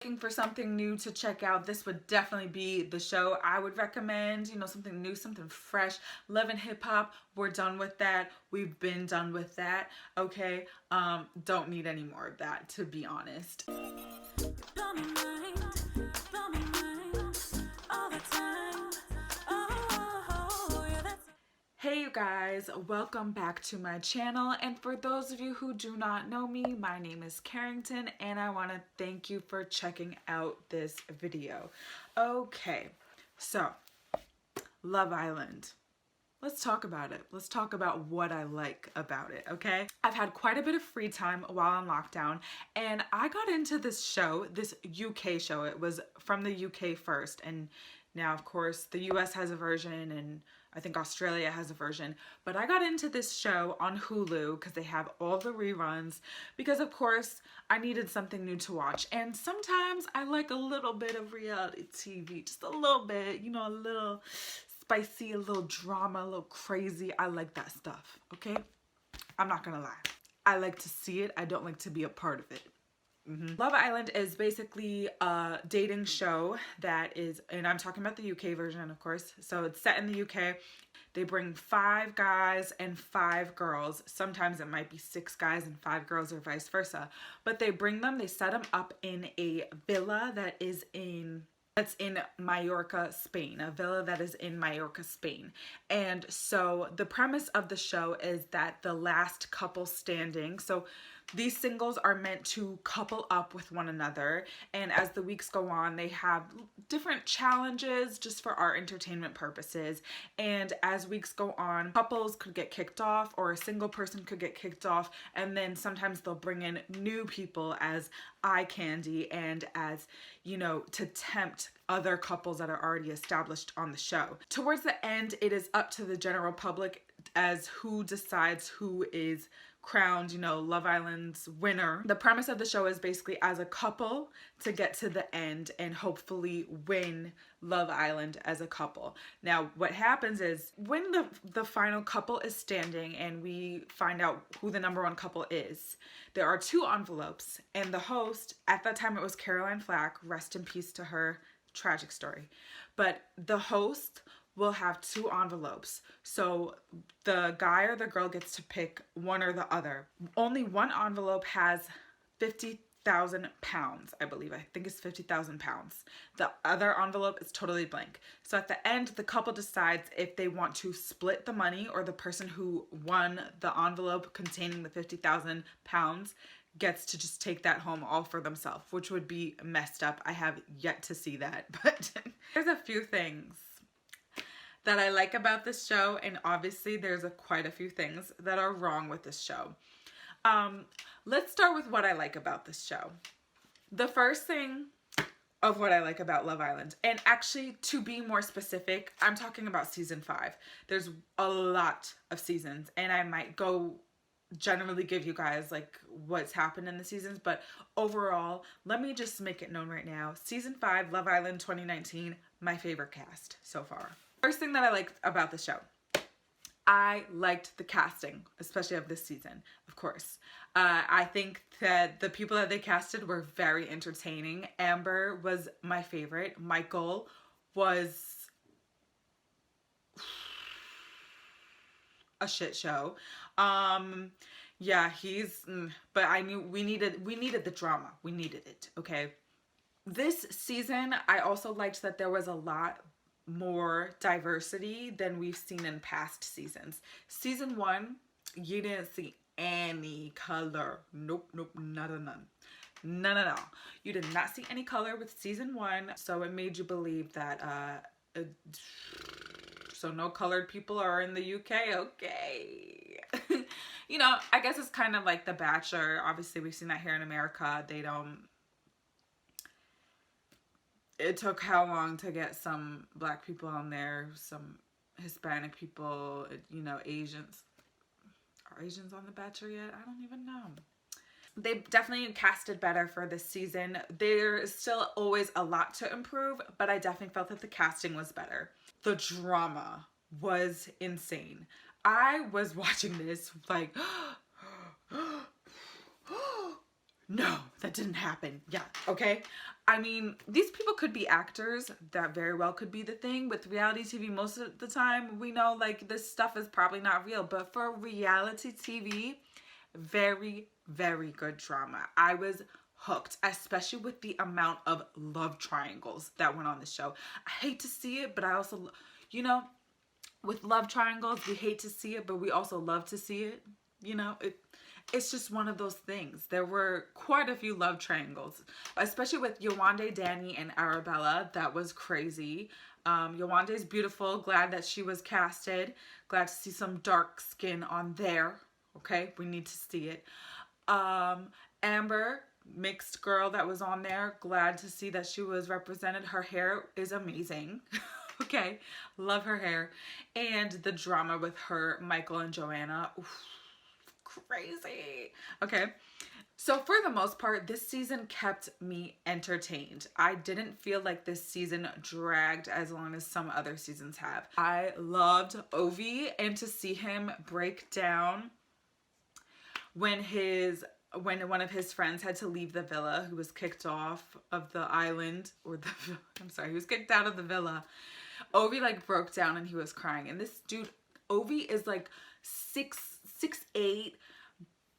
Looking for something new to check out, this would definitely be the show I would recommend. You know, something new, something fresh. Love and hip hop, we're done with that. We've been done with that. Okay, don't need any more of that, to be honest. Hey you guys, welcome back to my channel, and for those of you who do not know me, my name is Karrington and I want to thank you for checking out this video. Okay, so Love Island. Let's talk about it. Let's talk about what I like about it, okay? I've had quite a bit of free time while on lockdown, and I got into this show, this UK show. It was from the UK first, and now of course the US has a version and I think Australia has a version, but I got into this show on Hulu because they have all the reruns, because of course I needed something new to watch, and sometimes I like a little bit of reality TV, just a little bit, you know, a little spicy, a little drama, a little crazy. I like that stuff, okay? I'm not gonna lie. I like to see it. I don't like to be a part of it. Love Island is basically a dating show that is, and I'm talking about the UK version, of course. So it's set in the UK. They bring 5 guys and 5 girls. Sometimes it might be 6 guys and 5 girls or vice versa. But they bring them, they set them up in a villa that's in Mallorca, Spain, a villa that is in Mallorca, Spain. And so the premise of the show is that the last couple standing, so these singles are meant to couple up with one another, and as the weeks go on, they have different challenges just for our entertainment purposes. And as weeks go on, couples could get kicked off, or a single person could get kicked off, and then sometimes they'll bring in new people as eye candy and as, you know, to tempt other couples that are already established on the show. Towards the end, it is up to the general public as who decides who is crowned, you know, Love Island's winner. The premise of the show is basically as a couple to get to the end and hopefully win Love Island as a couple. Now, what happens is when the final couple is standing and we find out who the number 1 couple is, there are 2 envelopes, and the host, at that time it was Caroline Flack, rest in peace to her, tragic story, but the host will have 2 envelopes. So the guy or the girl gets to pick one or the other. Only one envelope has 50,000 pounds, I believe. I think it's 50,000 pounds. The other envelope is totally blank. So at the end, the couple decides if they want to split the money, or the person who won the envelope containing the 50,000 pounds gets to just take that home all for themselves, which would be messed up. I have yet to see that, but there's a few things that I like about this show, and obviously there's quite a few things that are wrong with this show. Let's start with what I like about this show. The first thing of what I like about Love Island, and actually to be more specific, I'm talking about season 5. There's a lot of seasons, and I might go generally give you guys like what's happened in the seasons, but overall, let me just make it known right now. Season 5, Love Island 2019, my favorite cast so far. First thing that I liked about the show, I liked the casting, especially of this season, of course. I think that the people that they casted were very entertaining. Amber was my favorite. Michael was a shit show. Yeah, but I knew we needed the drama. We needed it, okay? This season, I also liked that there was a lot more diversity than we've seen in past seasons. Season 1, you didn't see any color. Nope, not a none. None at all. You did not see any color with season 1, so it made you believe that so no colored people are in the UK, okay. You know, I guess it's kind of like The Bachelor. Obviously, we've seen that here in America. It took how long to get some black people on there, some Hispanic people, you know, Asians. Are Asians on The Bachelor yet? I don't even know. They definitely casted better for this season. There's still always a lot to improve, but I definitely felt that the casting was better. The drama was insane. I was watching this like, no, that didn't happen. Yeah, okay. I mean, these people could be actors. That very well could be the thing. With reality TV, most of the time, we know like this stuff is probably not real. But for reality TV, very, very good drama. I was hooked, especially with the amount of love triangles that went on the show. I hate to see it, but I also, you know, with love triangles, we hate to see it, but we also love to see it. You know, it's just one of those things. There were quite a few love triangles, especially with Yewande, Danny, and Arabella. That was crazy. Yewande is beautiful. Glad that she was casted. Glad to see some dark skin on there. Okay, we need to see it. Amber, mixed girl that was on there. Glad to see that she was represented. Her hair is amazing. Okay, love her hair. And the drama with her, Michael and Joanna. Oof, crazy. Okay, so for the most part, this season kept me entertained. I didn't feel like this season dragged as long as some other seasons have. I loved Ovi, and to see him break down when one of his friends had to leave the villa, who was kicked off of the island, or the, I'm sorry, he was kicked out of the villa. Ovi like broke down and he was crying. And this dude, Ovi, is like 6'8",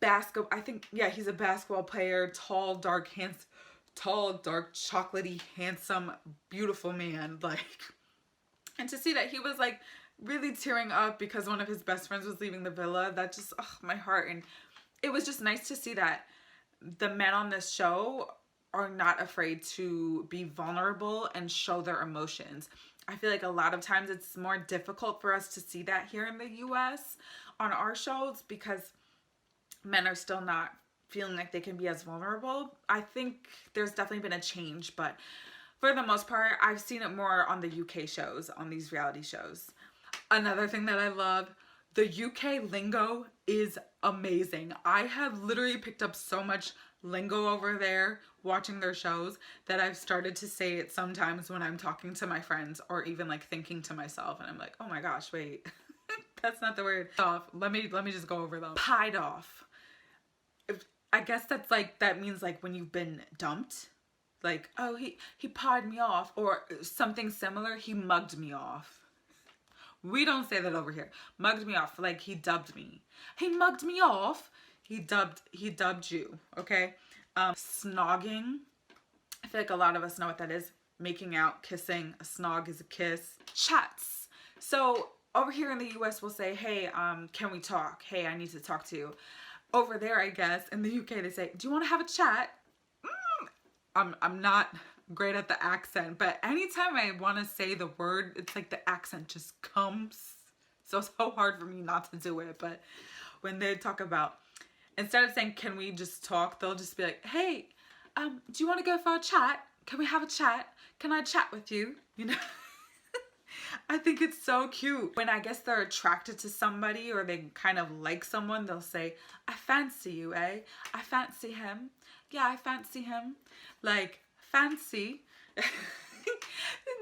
basketball. I think, yeah, he's a basketball player. Tall, dark, chocolatey, handsome, beautiful man. Like, and to see that he was like really tearing up because one of his best friends was leaving the villa, that just, oh, my heart. And it was just nice to see that the men on this show are not afraid to be vulnerable and show their emotions. I feel like a lot of times it's more difficult for us to see that here in the US on our shows because men are still not feeling like they can be as vulnerable. I think there's definitely been a change, but for the most part, I've seen it more on the UK shows, on these reality shows. Another thing that I love, the UK lingo is amazing. I have literally picked up so much lingo over there watching their shows that I've started to say it sometimes when I'm talking to my friends or even like thinking to myself, and I'm like, oh my gosh, wait, that's not the word. Let me just go over them. Pied off. I guess that's like, that means like when you've been dumped. Like, oh, he pied me off, or something similar, he mugged me off. We don't say that over here. Mugged me off, like he dubbed me. He mugged me off. He dubbed you, okay? Snogging. I feel like a lot of us know what that is. Making out, kissing. A snog is a kiss. Chats. So over here in the US, we'll say, hey, can we talk? Hey, I need to talk to you. Over there, I guess, in the UK, they say, do you want to have a chat? I'm not great at the accent, but anytime I want to say the word, it's like the accent just comes. So hard for me not to do it. But when they talk about, instead of saying, can we just talk, they'll just be like, hey, do you want to go for a chat? Can we have a chat? Can I chat with you? You know, I think it's so cute. When I guess they're attracted to somebody or they kind of like someone, they'll say, I fancy you, eh? I fancy him. Yeah, I fancy him. Like, fancy.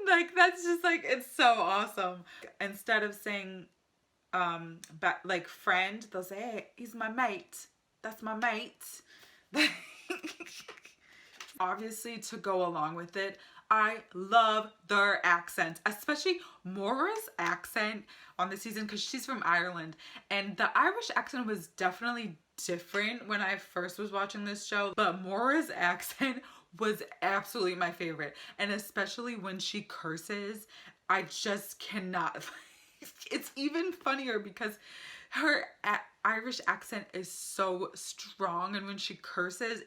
Like, that's just like, it's so awesome. Instead of saying, like friend, they'll say, hey, he's my mate. That's my mate. Obviously, to go along with it, I love their accents, especially Maura's accent on the season because she's from Ireland, and the Irish accent was definitely different when I first was watching this show, but Maura's accent was absolutely my favorite, and especially when she curses, I just cannot. It's even funnier because her Irish accent is so strong, and when she curses,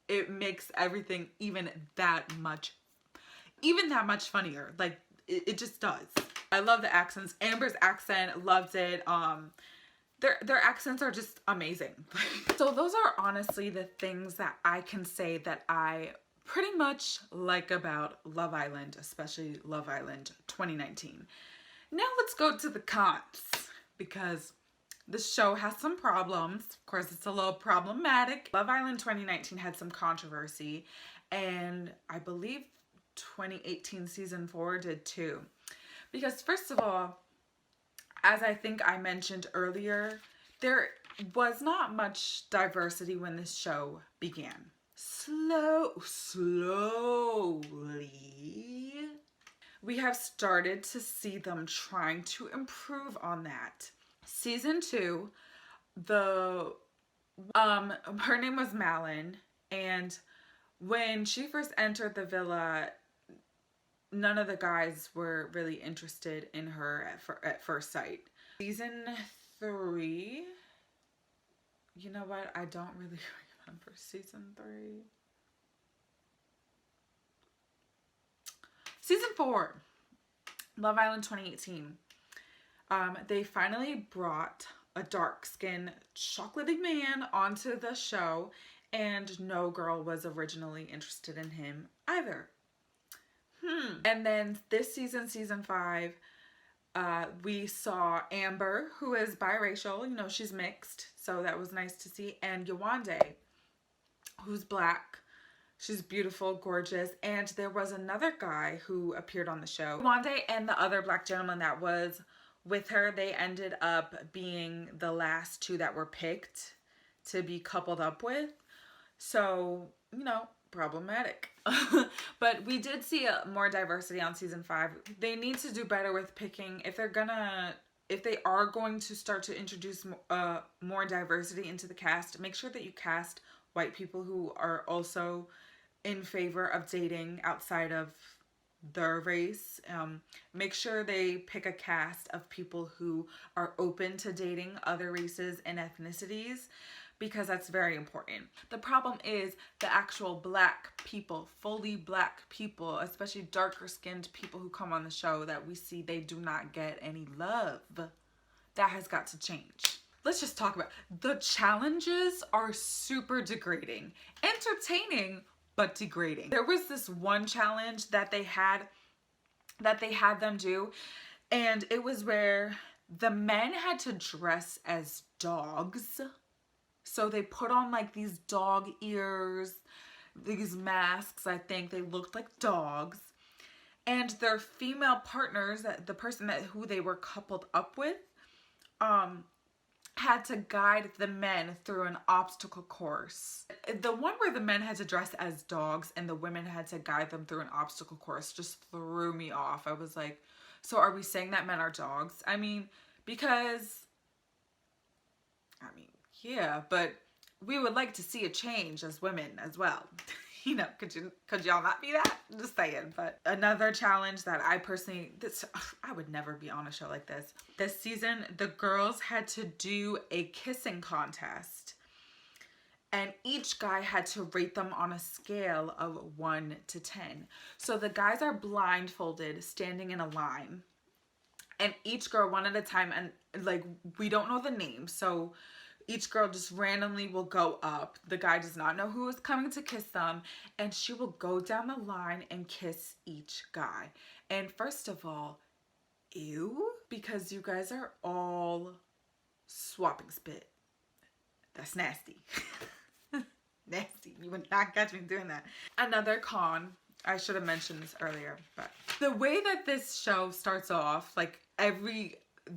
it makes everything even that much funnier. Like, it just does. I love the accents. Amber's accent, loved it. Their accents are just amazing. So those are honestly the things that I can say that I pretty much like about Love Island, especially Love Island 2019. Now let's go to the cons, because the show has some problems. Of course, it's a little problematic. Love Island 2019 had some controversy, and I believe 2018 season 4 did too. Because first of all, as I think I mentioned earlier, there was not much diversity when this show began. slowly, we have started to see them trying to improve on that. Season 2, her name was Malin, and when she first entered the villa, none of the guys were really interested in her at first sight. Season 3, you know what? I don't really remember season 3. Season 4, Love Island 2018. They finally brought a dark-skinned, chocolatey man onto the show, and no girl was originally interested in him either. And then this season, season 5, we saw Amber, who is biracial. You know, she's mixed, so that was nice to see. And Yewande, who's black. She's beautiful, gorgeous. And there was another guy who appeared on the show. Yewande and the other black gentleman that was with her, they ended up being the last 2 that were picked to be coupled up with. So, you know, problematic. But we did see more diversity on season 5. They need to do better with picking, if they are going to start to introduce more diversity into the cast, make sure that you cast white people who are also in favor of dating outside of their race. Make sure they pick a cast of people who are open to dating other races and ethnicities, because that's very important. The problem is the actual black people, fully black people, especially darker skinned people who come on the show that we see, they do not get any love. That has got to change. Let's just talk about the challenges are super degrading. Entertaining, but degrading. There was this one challenge that they had them do, and it was where the men had to dress as dogs. So they put on like these dog ears, these masks. I think they looked like dogs, and their female partners, the person who they were coupled up with, had to guide the men through an obstacle course. The one where the men had to dress as dogs and the women had to guide them through an obstacle course just threw me off. I was like, so are we saying that men are dogs? I mean, yeah, but we would like to see a change as women as well. You know, could y'all not be that? Just saying. But another challenge that I would never be on a show like this. This season, the girls had to do a kissing contest, and each guy had to rate them on a scale of 1 to 10. So the guys are blindfolded, standing in a line, and each girl one at a time, and like, we don't know the name, so each girl just randomly will go up. The guy does not know who is coming to kiss them, and she will go down the line and kiss each guy. And first of all, ew, because you guys are all swapping spit. That's nasty. Nasty. You would not catch me doing that. Another con, I should have mentioned this earlier, but the way that this show starts off, like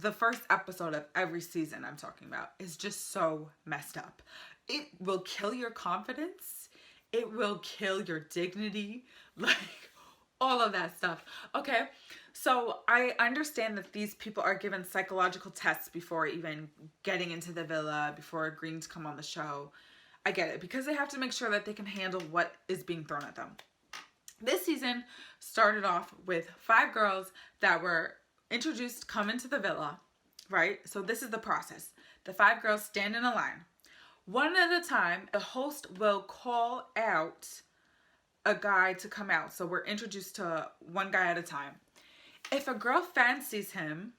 the first episode of every season I'm talking about, is just so messed up. It will kill your confidence. It will kill your dignity. Like, all of that stuff. Okay, so I understand that these people are given psychological tests before even getting into the villa, before agreeing to come on the show. I get it, because they have to make sure that they can handle what is being thrown at them. This season started off with 5 girls that were introduced, come into the villa, right? So this is the process. The 5 girls stand in a line. One at a time, the host will call out a guy to come out. So we're introduced to one guy at a time. If a girl fancies him,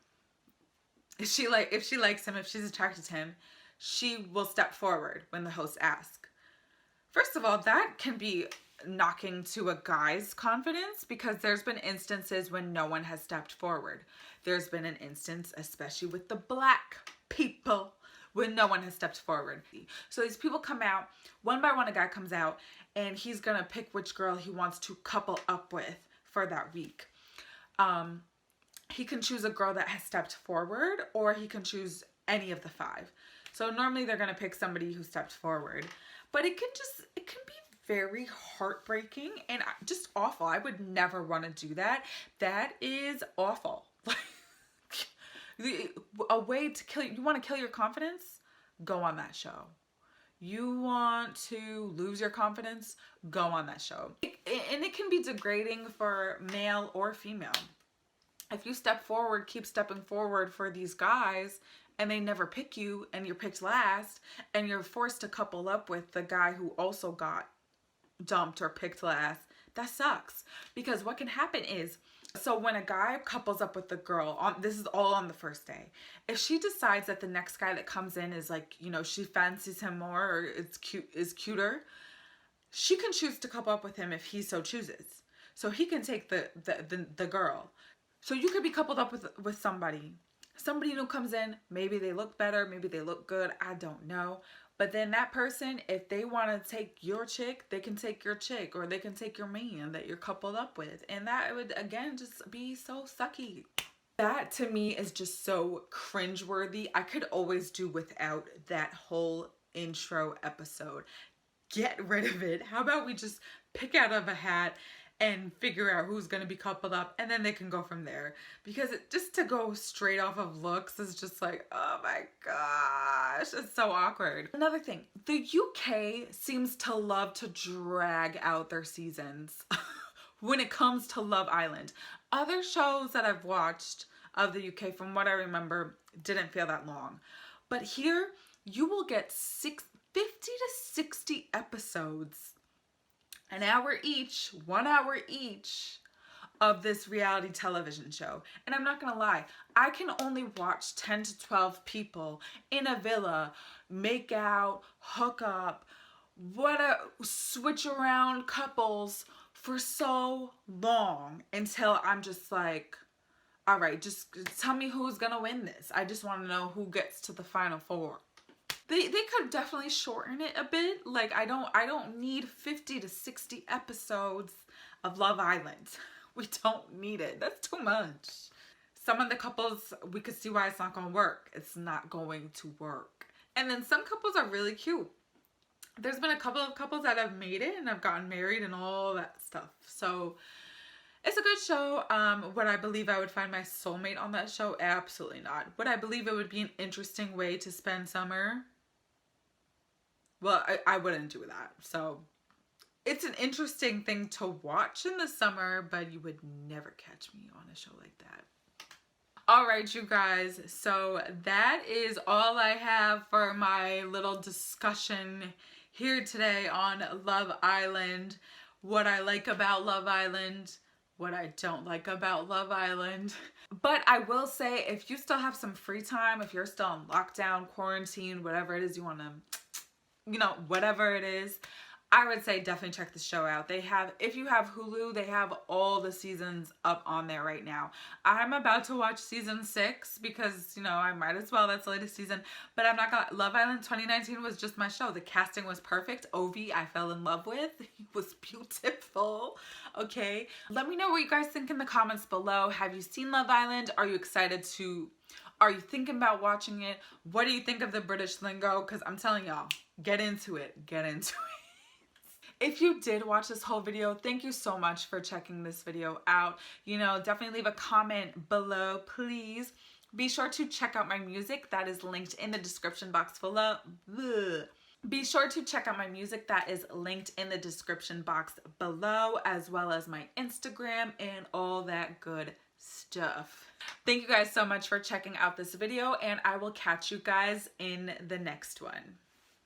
if she likes him, if she's attracted to him, she will step forward when the host asks. First of all, that can be knocking to a guy's confidence, because there's been instances when no one has stepped forward. There's been an instance, especially with the black people, when no one has stepped forward. So these people come out, one by one a guy comes out, and he's gonna pick which girl he wants to couple up with for that week. He can choose a girl that has stepped forward, or he can choose any of the 5. So normally they're gonna pick somebody who stepped forward, but it can be very heartbreaking and just awful. I would never want to do that. That is awful. A way to kill you want to kill your confidence? Go on that show. You want to lose your confidence? Go on that show. And it can be degrading for male or female. If you step forward, keep stepping forward for these guys, and they never pick you, and you're picked last, and you're forced to couple up with the guy who also got dumped or picked last, that sucks. Because what can happen is, so when a guy couples up with the girl, this is all on the first day, if she decides that the next guy that comes in is like, you know, she fancies him more or is cuter, she can choose to couple up with him if he so chooses. So he can take the girl. So you could be coupled up with somebody new comes in, maybe they look better, maybe they look good, I don't know. But then that person, if they want to take your chick, they can take your chick, or they can take your man that you're coupled up with. And that would, again, just be so sucky. That to me is just so cringeworthy. I could always do without that whole intro episode. Get rid of it. How about we just pick out of a hat and figure out who's going to be coupled up, and then they can go from there. Because just to go straight off of looks is just like, oh my gosh, it's so awkward. Another thing, the UK seems to love to drag out their seasons when it comes to Love Island. Other shows that I've watched of the UK, from what I remember, didn't feel that long. But here, you will get 50 to 60 episodes, an hour each, 1 hour each, of this reality television show. And I'm not gonna lie, I can only watch 10 to 12 people in a villa make out, hook up, switch around couples for so long until I'm just like, all right, just tell me who's gonna win this. I just want to know who gets to the final four. They could definitely shorten it a bit. Like, I don't need 50 to 60 episodes of Love Island. We don't need it. That's too much. Some of the couples, we could see why it's not going to work. It's not going to work. And then some couples are really cute. There's been a couple of couples that have made it and have gotten married and all that stuff. So it's a good show. Would I believe I would find my soulmate on that show? Absolutely not. Would I believe it would be an interesting way to spend summer? Well, I wouldn't do that. So it's an interesting thing to watch in the summer, but you would never catch me on a show like that. All right, you guys. So that is all I have for my little discussion here today on Love Island. What I like about Love Island, what I don't like about Love Island. But I will say, if you still have some free time, if you're still in lockdown, quarantine, whatever it is you want to, you know, whatever it is, I would say definitely check the show out. They have, if you have Hulu, they have all the seasons up on there right now. I'm about to watch season 6 because, you know, I might as well. That's the latest season. But I'm not gonna, Love Island 2019 was just my show. The casting was perfect. Ovi, I fell in love with. He was beautiful. Okay. Let me know what you guys think in the comments below. Have you seen Love Island? Are you excited to, are you thinking about watching it? What do you think of the British lingo? Because I'm telling y'all, get into it. Get into it. If you did watch this whole video, thank you so much for checking this video out. You know, definitely leave a comment below, please. Be sure to check out my music. That is linked in the description box below. Be sure to check out my music. That is linked in the description box below, as well as my Instagram and all that good stuff. Thank you guys so much for checking out this video, and I will catch you guys in the next one.